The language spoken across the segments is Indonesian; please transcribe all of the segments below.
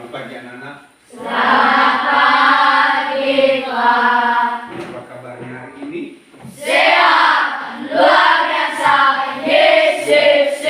Selamat pagi anak-anak. Selamat pagi, Pak. Apa kabarnya hari ini? Sehat, luar biasa, Yesus.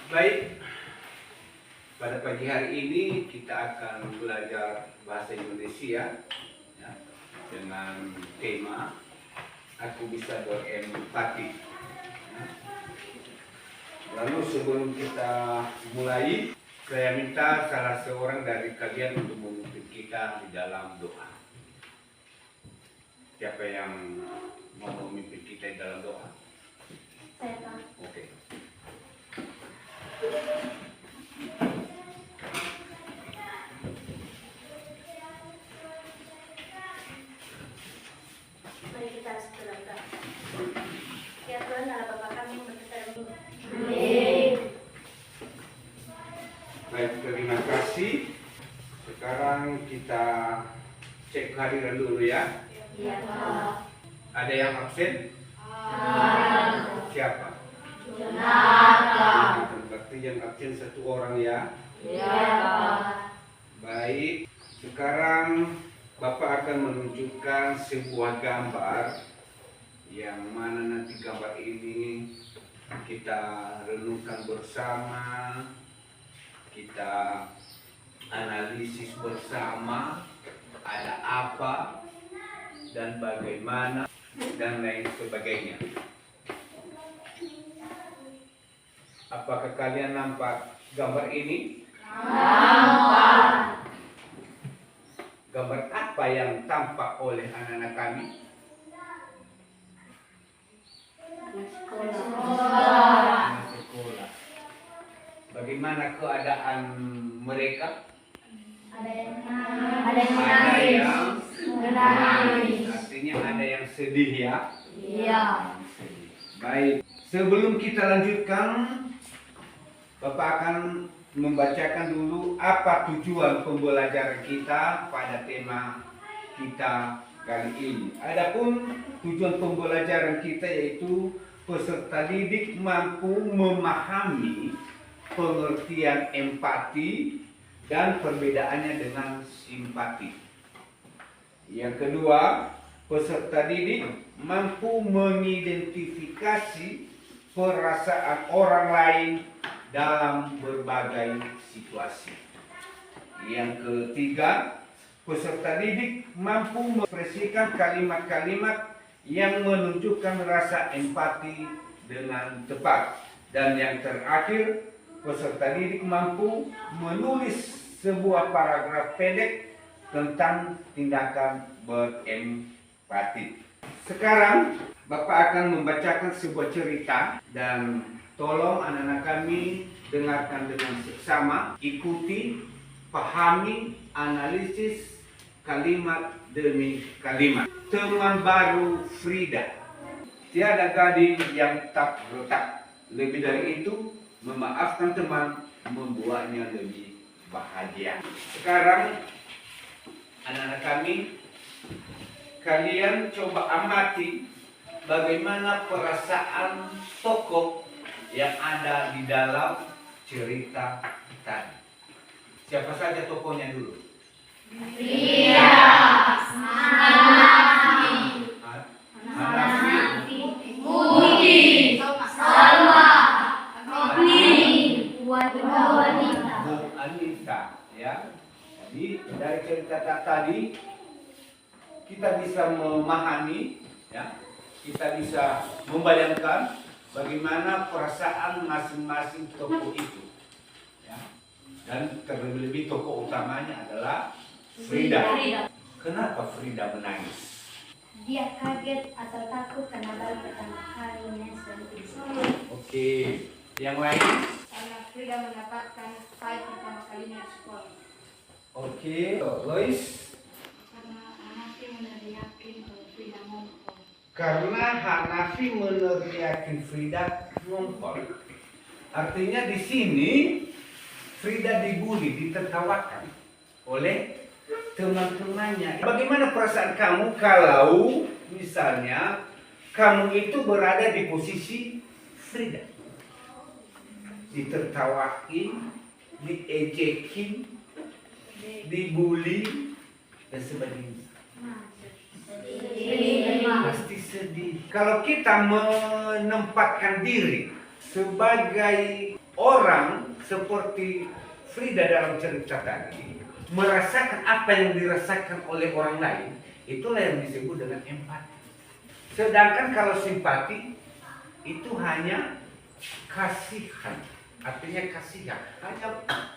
Baik. Pada pagi hari ini kita akan belajar bahasa Indonesia ya, dengan tema Aku Bisa Berempati. Ya. Lalu sebelum kita mulai, saya minta salah seorang dari kalian untuk memimpin kita di dalam doa. Siapa yang mau memimpin kita di dalam doa? Saya, Pak. Oke. Mari kita berdoa. Ya Tuhan, Allah Bapa kami yang berkata Amin. Baik, terima kasih. Sekarang kita cek hadiran dulu ya. Ya Pak. Ada yang absen? Siapa? Jonathan. Berarti yang absen satu orang ya. Ya Pak. Baik, sekarang Bapak akan menunjukkan sebuah gambar yang mana nanti gambar ini kita renungkan bersama, kita analisis bersama, ada apa dan bagaimana dan lain sebagainya. Apakah kalian nampak gambar ini? Nampak. Gambar apa yang tampak oleh anak-anak kami? Sekolah. Anak sekolah. Bagaimana keadaan mereka? Ada yang Ada yang menangis. Artinya ada yang sedih ya. Iya. Baik, sebelum kita lanjutkan, Bapak akan membacakan dulu apa tujuan pembelajaran kita pada tema kita kali ini. Adapun tujuan pembelajaran kita yaitu peserta didik mampu memahami pengertian empati dan perbedaannya dengan simpati. Yang kedua, peserta didik mampu mengidentifikasi perasaan orang lain dalam berbagai situasi. Yang ketiga, peserta didik mampu mengekspresikan kalimat-kalimat yang menunjukkan rasa empati dengan tepat. Dan yang terakhir, peserta didik mampu menulis sebuah paragraf pendek tentang tindakan berempati. Sekarang Bapak akan membacakan sebuah cerita dan tolong anak-anak kami dengarkan dengan seksama, ikuti, pahami, analisis kalimat demi kalimat. Teman baru Frida. Tiada gading yang tak retak. Lebih dari itu, memaafkan teman membuatnya lebih bahagia. Sekarang anak-anak kami, kalian coba amati bagaimana perasaan tokoh yang ada di dalam cerita tadi. Siapa saja tokohnya dulu? Iya. Hanafi, Budi, Salma, Bu Anita, ya. Jadi dari cerita tadi kita bisa memahami, ya, kita bisa membayangkan bagaimana perasaan masing-masing tokoh itu, ya. Dan terlebih tokoh utamanya adalah Frida. Kenapa Frida menangis? Dia kaget atau takut karena baru pertama kalinya sentuh. Oke, yang lain? Karena Frida mendapatkan fight pertama kalinya di sekolah. Oke, Lois? Karena Hanafi meneriakin kalau Frida ngompol. Karena Hanafi meneriakin Frida ngompol. Artinya di sini Frida dibully, ditertawakan oleh teman-temannya. Bagaimana perasaan kamu kalau misalnya kamu itu berada di posisi Frida? ditertawakin, diejekin, dibully, dan sebagainya. Pasti sedih. Kalau kita menempatkan diri sebagai orang seperti Frida dalam cerita tadi, merasakan apa yang dirasakan oleh orang lain, itulah yang disebut dengan empati. Sedangkan kalau simpati itu hanya kasihan, artinya kasihan,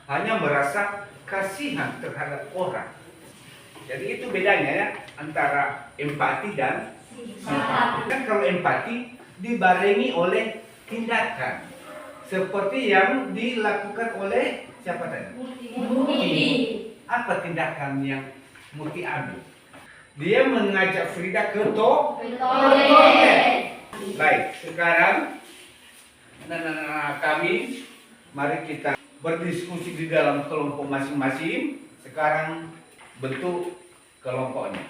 hanya merasa kasihan terhadap orang. Jadi itu bedanya ya antara empati dan simpati. Kan kalau empati dibarengi oleh tindakan, seperti yang dilakukan oleh siapa tadi? Muti. Apa tindakan yang Muti ambil? Dia mengajak Frida ke toilet. Baik, sekarang kami mari kita berdiskusi di dalam kelompok masing-masing. Sekarang bentuk kelompoknya.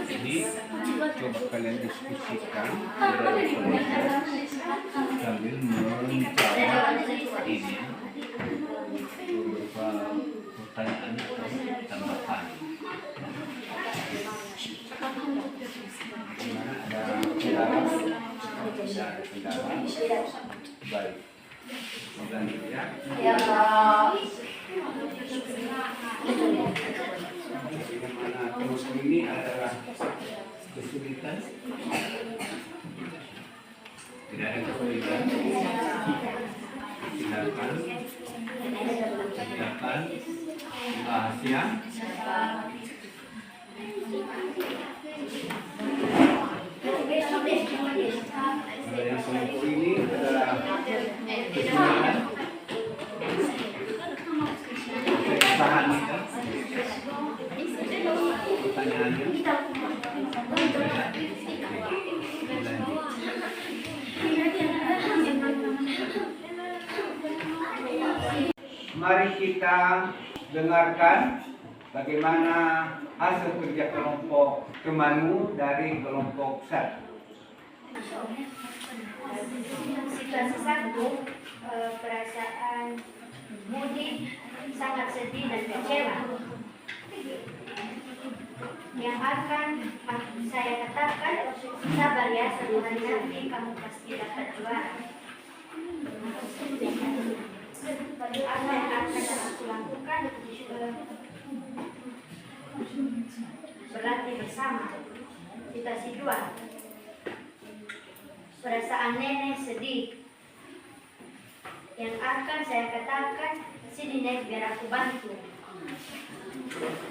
Jadi coba kalian diskusikan sambil menjawab ini beberapa pertanyaan atau tambahan. Ada kendala? Baik. Selanjutnya. Bagaimana kelompok ini adalah kesulitan? Tidak ada kesulitan. Tindakan rahasia. Yang kelompok ini adalah kesulitan. Paham kita? Pertanyaannya? Mari kita dengarkan bagaimana hasil kerja kelompok Kemanu dari kelompok SAT. Situasi satu, perasaan Budi sangat sedih dan kecewa. Yang akan saya katakan, sabar ya, suatu hari nanti kamu pasti dapat juara. Apa yang akan aku lakukan? Berlatih bersama. Situasi dua, perasaan nenek sedih. Yang akan saya katakan, sini Nek, biar aku bantu.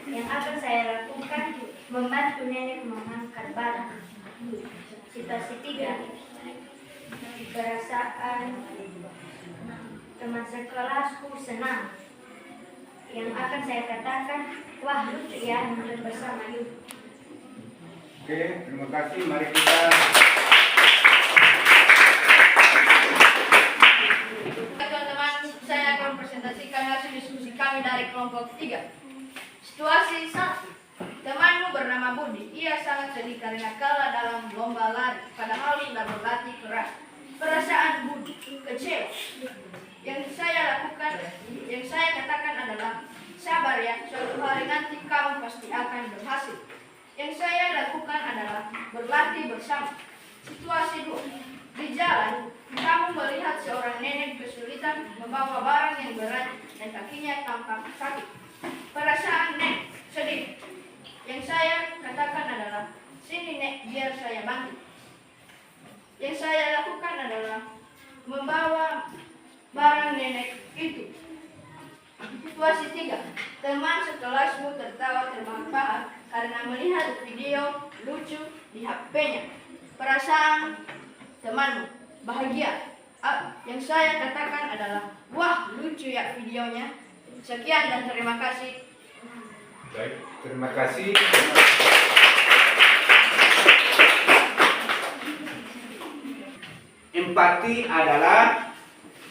Yang akan saya lakukan, membantu nenek mengangkat barang. Situasi tiga, perasaan teman sekelasku senang. Yang akan saya katakan, wah lucu ya nonton bersama yuk. Oke, terima kasih. Mari kita teman-teman, saya akan presentasikan hasil diskusi kami dari kelompok 3. Situasi 1. Temanmu bernama Budi. Ia sangat sedih karena kalah dalam lomba lari, padahal sudah berlatih keras. Perasaan Budi kecewa. Yang saya katakan adalah, sabar ya, suatu hari nanti kamu pasti akan berhasil. Yang saya lakukan adalah berlatih bersama. Situasi 2. Di jalan, kamu melihat seorang nenek kesulitan membawa barang yang berat dan kakinya tampak sakit. Perasaan Nek sedih. Yang saya katakan adalah, sini Nek, biar saya bantu. Yang saya lakukan adalah membawa barang nenek itu. Situasi 3. Teman sekelasmu tertawa terbahak-bahak karena melihat video lucu di HP-nya. Perasaan temanmu bahagia. Yang saya katakan adalah, wah lucu ya videonya. Sekian dan terima kasih. Baik, terima kasih. Empati adalah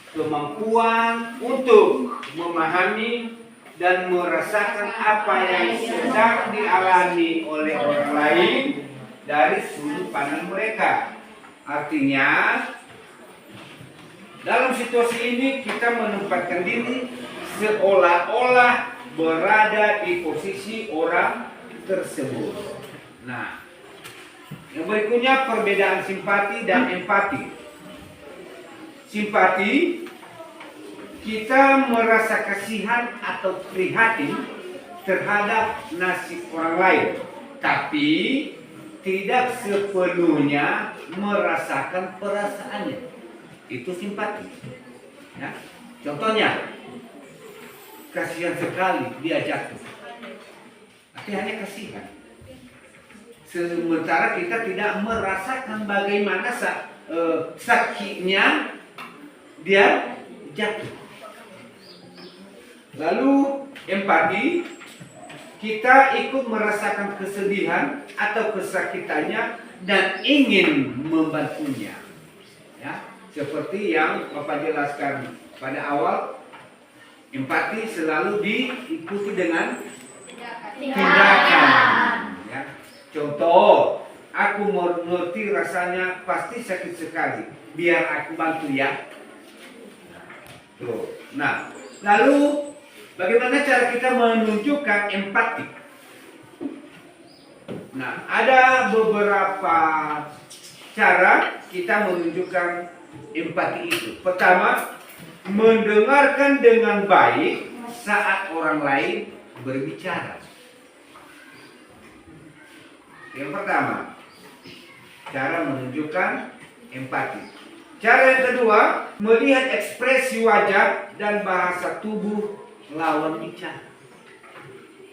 kemampuan untuk memahami dan merasakan apa yang sedang dialami oleh orang lain dari sudut pandang mereka. Artinya, dalam situasi ini kita menempatkan diri seolah-olah berada di posisi orang tersebut. Nah, yang berikutnya perbedaan simpati dan empati. Simpati, kita merasa kasihan atau prihatin terhadap nasib orang lain, tapi tidak sepenuhnya merasakan perasaannya. Itu simpati. Ya. Contohnya, kasihan sekali dia jatuh, tapi hanya kasihan. Sementara kita tidak merasakan bagaimana sakitnya dia jatuh. Lalu empati, kita ikut merasakan kesedihan atau kesakitannya dan ingin membantunya. Ya, seperti yang Bapak jelaskan pada awal, empati selalu diikuti dengan tindakan. Ya. Contoh, aku mengerti rasanya pasti sakit sekali. Biar aku bantu ya. Tuh. Nah, lalu bagaimana cara kita menunjukkan empati? Nah, ada beberapa cara kita menunjukkan empati itu. Pertama, mendengarkan dengan baik saat orang lain berbicara. Yang pertama, cara menunjukkan empati. Cara yang kedua, melihat ekspresi wajah dan bahasa tubuh lawan bicara.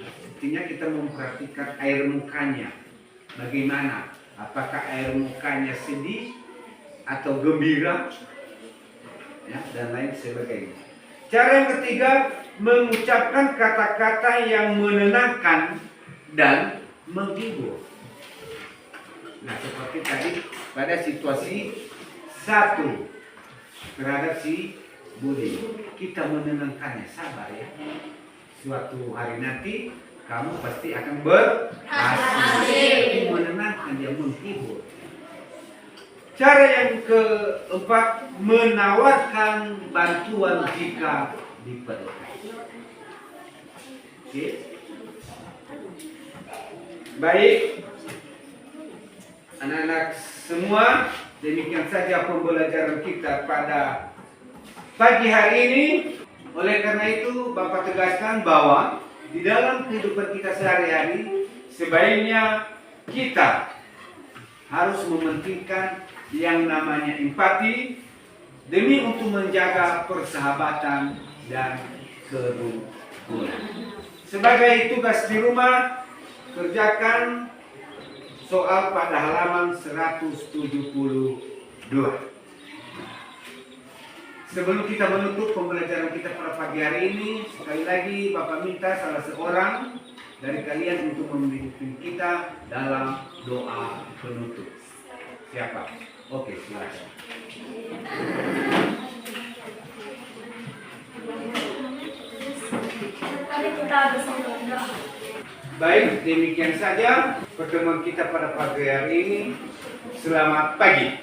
Artinya kita memperhatikan air mukanya. Bagaimana? Apakah air mukanya sedih atau gembira? Ya, dan lain sebagainya. Cara yang ketiga, mengucapkan kata-kata yang menenangkan dan menghibur. Nah, seperti tadi pada situasi satu terhadap si Budi, kita menenangkannya, sabar ya. Suatu hari nanti kamu pasti akan berhasil. Menenangkan dia, menghibur. Cara yang keempat, menawarkan bantuan jika diperlukan. Oke. Baik, anak-anak semua, demikian saja pembelajaran kita pada pagi hari ini. Oleh karena itu, Bapak tegaskan bahwa di dalam kehidupan kita sehari-hari, sebaiknya kita harus mementingkan yang namanya empati demi untuk menjaga persahabatan dan kerukunan. Sebagai tugas di rumah, kerjakan soal pada halaman 172. Sebelum kita menutup pembelajaran kita pada pagi hari ini, sekali lagi Bapak minta salah seorang dari kalian untuk memimpin kita dalam doa penutup. Siapa? Oke, silakan. Baik, demikian saja pertemuan kita pada pagi hari ini. Selamat pagi.